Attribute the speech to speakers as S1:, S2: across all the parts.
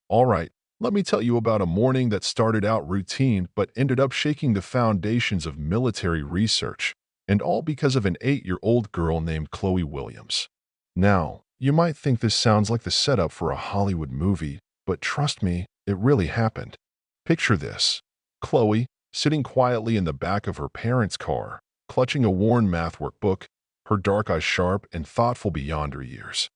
S1: All right, let me tell you about a morning that started out routine but ended up shaking the foundations of military research, and all because of an 8-year-old girl named Chloe Williams. Now, you might think this sounds like the setup for a Hollywood movie, but trust me, it really happened. Picture this. Chloe, sitting quietly in the back of her parents' car, clutching a worn math workbook, her dark eyes sharp and thoughtful beyond her years.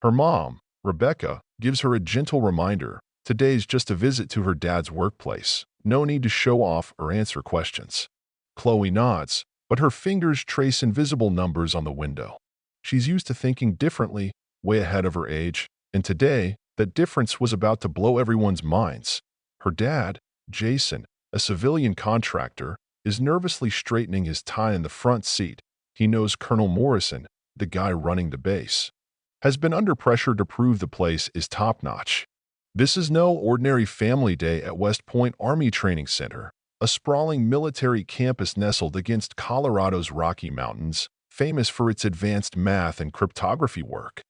S1: Her mom, Rebecca, gives her a gentle reminder: today's just a visit to her dad's workplace. No need to show off or answer questions. Chloe nods, but her fingers trace invisible numbers on the window. She's used to thinking differently, way ahead of her age, and today, that difference was about to blow everyone's minds. Her dad, Jason, a civilian contractor, is nervously straightening his tie in the front seat. He knows Colonel Morrison, the guy running the base, has been under pressure to prove the place is top-notch. This is no ordinary family day at West Point Army Training Center, a sprawling military campus nestled against Colorado's Rocky Mountains, famous for its advanced math and cryptography work.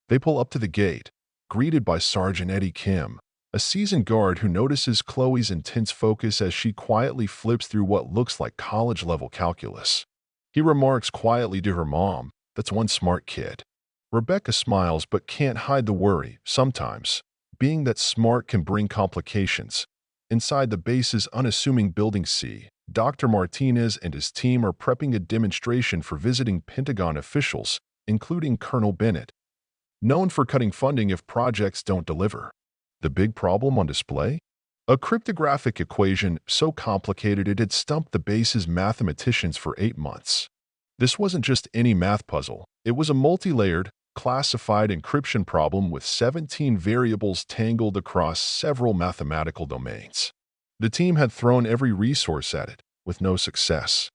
S1: They pull up to the gate, greeted by Sergeant Eddie Kim, a seasoned guard who notices Chloe's intense focus as she quietly flips through what looks like college-level calculus. He remarks quietly to her mom, "That's one smart kid." Rebecca smiles but can't hide the worry. Sometimes, being that smart can bring complications. Inside the base's unassuming Building C, Dr. Martinez and his team are prepping a demonstration for visiting Pentagon officials, including Colonel Bennett, known for cutting funding if projects don't deliver. The big problem on display? A cryptographic equation so complicated it had stumped the base's mathematicians for 8 months. This wasn't just any math puzzle. It was a multi-layered, classified encryption problem with 17 variables tangled across several mathematical domains. The team had thrown every resource at it, with no success.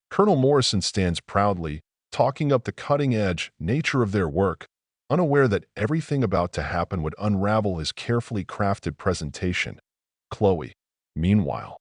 S1: Colonel Morrison stands proudly, talking up the cutting-edge nature of their work, unaware that everything about to happen would unravel his carefully crafted presentation. Chloe, meanwhile,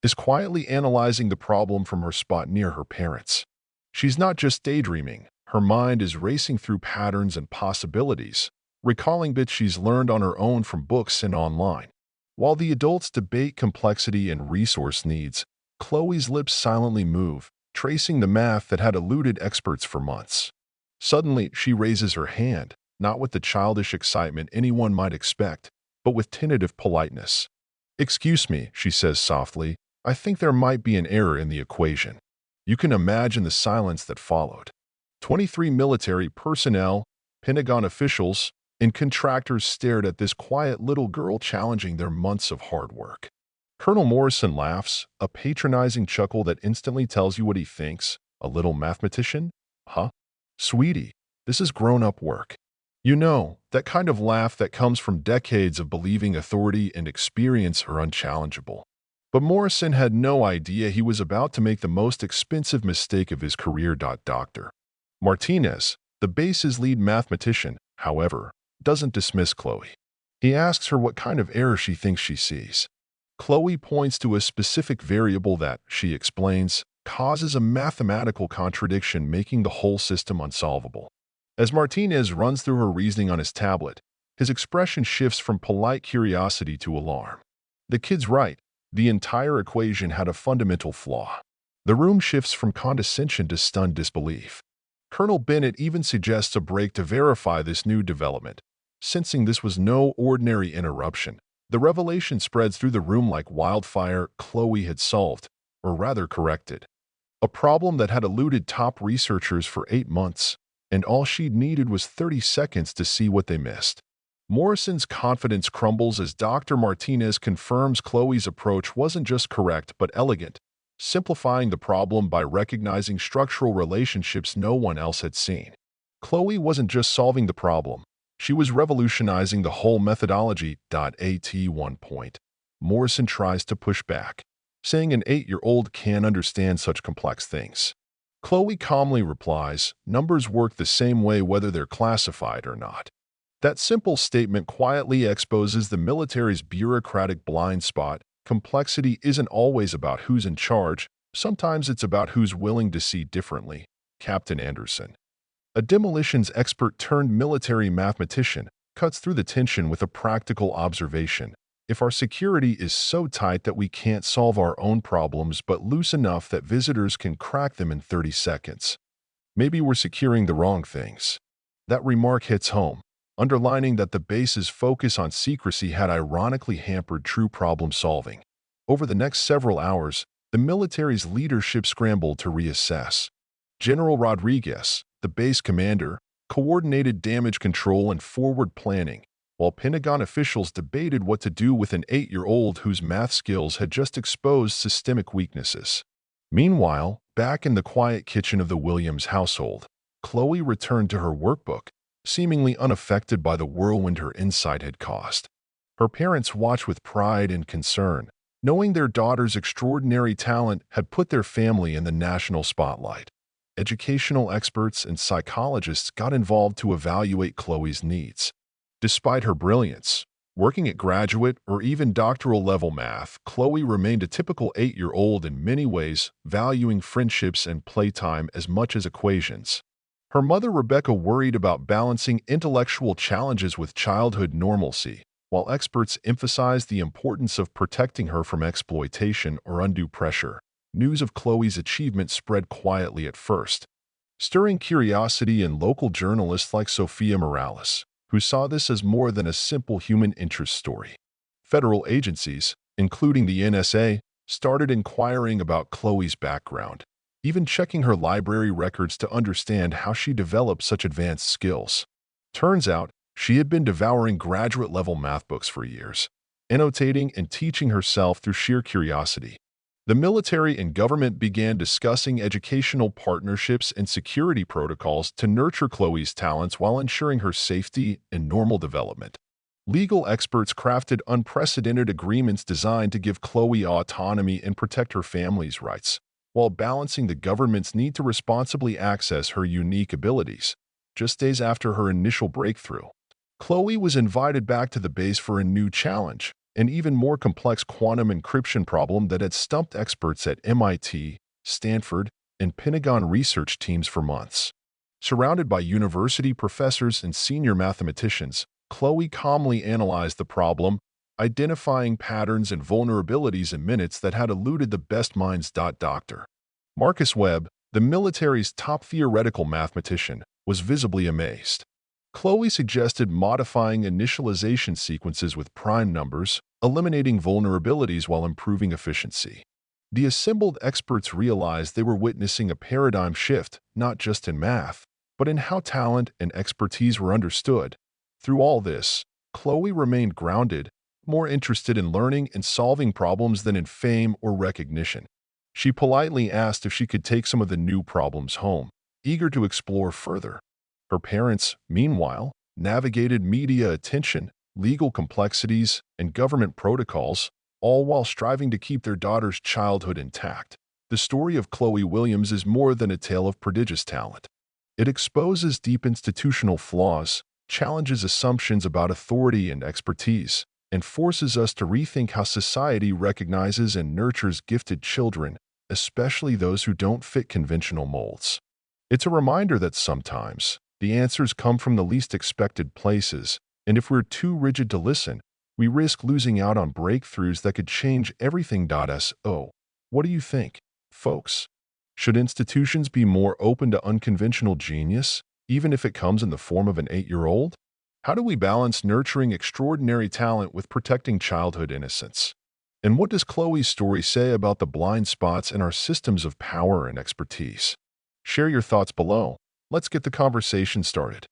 S1: is quietly analyzing the problem from her spot near her parents. She's not just daydreaming. Her mind is racing through patterns and possibilities, recalling bits she's learned on her own from books and online. While the adults debate complexity and resource needs, Chloe's lips silently move, tracing the math that had eluded experts for months. Suddenly, she raises her hand, not with the childish excitement anyone might expect, but with tentative politeness. "Excuse me," she says softly, "I think there might be an error in the equation." You can imagine the silence that followed. 23 military personnel, Pentagon officials, and contractors stared at this quiet little girl challenging their months of hard work. Colonel Morrison laughs, a patronizing chuckle that instantly tells you what he thinks. "A little mathematician? Huh? Sweetie, this is grown-up work." You know, that kind of laugh that comes from decades of believing authority and experience are unchallengeable. But Morrison had no idea he was about to make the most expensive mistake of his career. Dr. Martinez, the base's lead mathematician, however, doesn't dismiss Chloe. He asks her what kind of error she thinks she sees. Chloe points to a specific variable that, she explains, causes a mathematical contradiction, making the whole system unsolvable. As Martinez runs through her reasoning on his tablet, his expression shifts from polite curiosity to alarm. The kid's right. The entire equation had a fundamental flaw. The room shifts from condescension to stunned disbelief. Colonel Bennett even suggests a break to verify this new development. Sensing this was no ordinary interruption, the revelation spreads through the room like wildfire. Chloe had solved, or rather corrected, a problem that had eluded top researchers for 8 months, and all she'd needed was 30 seconds to see what they missed. Morrison's confidence crumbles as Dr. Martinez confirms Chloe's approach wasn't just correct but elegant, simplifying the problem by recognizing structural relationships no one else had seen. Chloe wasn't just solving the problem, she was revolutionizing the whole methodology. At one point, Morrison tries to push back, saying an 8-year-old can't understand such complex things. Chloe calmly replies, "Numbers work the same way whether they're classified or not." That simple statement quietly exposes the military's bureaucratic blind spot. Complexity isn't always about who's in charge, sometimes it's about who's willing to see differently. Captain Anderson, a demolitions expert turned military mathematician, cuts through the tension with a practical observation. If our security is so tight that we can't solve our own problems but loose enough that visitors can crack them in 30 seconds, maybe we're securing the wrong things. That remark hits home, underlining that the base's focus on secrecy had ironically hampered true problem solving. Over the next several hours, the military's leadership scrambled to reassess. General Rodriguez, the base commander, coordinated damage control and forward planning, while Pentagon officials debated what to do with an 8-year-old whose math skills had just exposed systemic weaknesses. Meanwhile, back in the quiet kitchen of the Williams household, Chloe returned to her workbook, seemingly unaffected by the whirlwind her insight had caused. Her parents watched with pride and concern, knowing their daughter's extraordinary talent had put their family in the national spotlight. Educational experts and psychologists got involved to evaluate Chloe's needs. Despite her brilliance, working at graduate or even doctoral level math, Chloe remained a typical 8-year-old in many ways, valuing friendships and playtime as much as equations. Her mother, Rebecca, worried about balancing intellectual challenges with childhood normalcy, while experts emphasized the importance of protecting her from exploitation or undue pressure. News of Chloe's achievement spread quietly at first, stirring curiosity in local journalists like Sophia Morales, who saw this as more than a simple human interest story. Federal agencies, including the NSA, started inquiring about Chloe's background, even checking her library records to understand how she developed such advanced skills. Turns out, she had been devouring graduate-level math books for years, annotating and teaching herself through sheer curiosity. The military and government began discussing educational partnerships and security protocols to nurture Chloe's talents while ensuring her safety and normal development. Legal experts crafted unprecedented agreements designed to give Chloe autonomy and protect her family's rights, while balancing the government's need to responsibly access her unique abilities. Just days after her initial breakthrough, Chloe was invited back to the base for a new challenge, an even more complex quantum encryption problem that had stumped experts at MIT, Stanford, and Pentagon research teams for months. Surrounded by university professors and senior mathematicians, Chloe calmly analyzed the problem, identifying patterns and vulnerabilities in minutes that had eluded the best minds. Dr. Marcus Webb, the military's top theoretical mathematician, was visibly amazed. Chloe suggested modifying initialization sequences with prime numbers, eliminating vulnerabilities while improving efficiency. The assembled experts realized they were witnessing a paradigm shift, not just in math, but in how talent and expertise were understood. Through all this, Chloe remained grounded, more interested in learning and solving problems than in fame or recognition. She politely asked if she could take some of the new problems home, eager to explore further. Her parents, meanwhile, navigated media attention, legal complexities, and government protocols, all while striving to keep their daughter's childhood intact. The story of Chloe Williams is more than a tale of prodigious talent. It exposes deep institutional flaws, challenges assumptions about authority and expertise, and forces us to rethink how society recognizes and nurtures gifted children, especially those who don't fit conventional molds. It's a reminder that sometimes the answers come from the least expected places, and if we're too rigid to listen, we risk losing out on breakthroughs that could change everything. So, what do you think, folks? Should institutions be more open to unconventional genius, even if it comes in the form of an 8-year-old? How do we balance nurturing extraordinary talent with protecting childhood innocence? And what does Chloe's story say about the blind spots in our systems of power and expertise? Share your thoughts below. Let's get the conversation started.